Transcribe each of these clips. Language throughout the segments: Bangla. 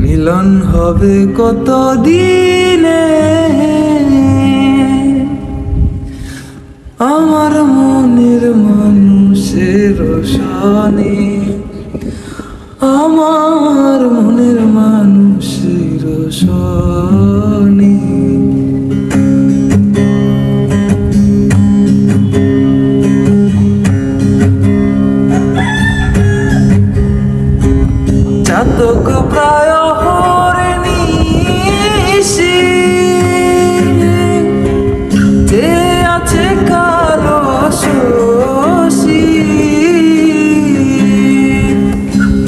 মিলন হবে কত দিনে আমার মনের মানুষের সনে, আমার মনের মানুষের সনে। চাতক প্রায় হরিণীষি যে আছে কালো শশী,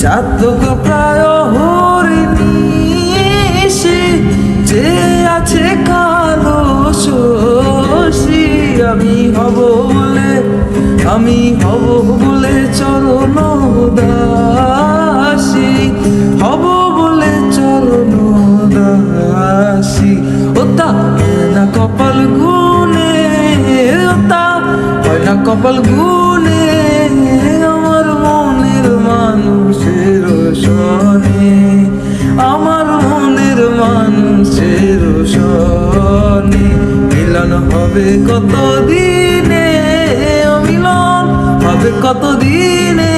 চাতক প্রায় হরিণীষি যে আছে কালো শশী। আমি হব বলে চরণ দাসী, হব বলে চরণ দাসী। ওতা হয় না কপাল গুনে, ওতা হয় না কপাল গুনে আমার মনের মানুষের সনে, আমার মনের মানুষের সনে। মিলন হবে কত দিনে, মিলন হবে কত দিনে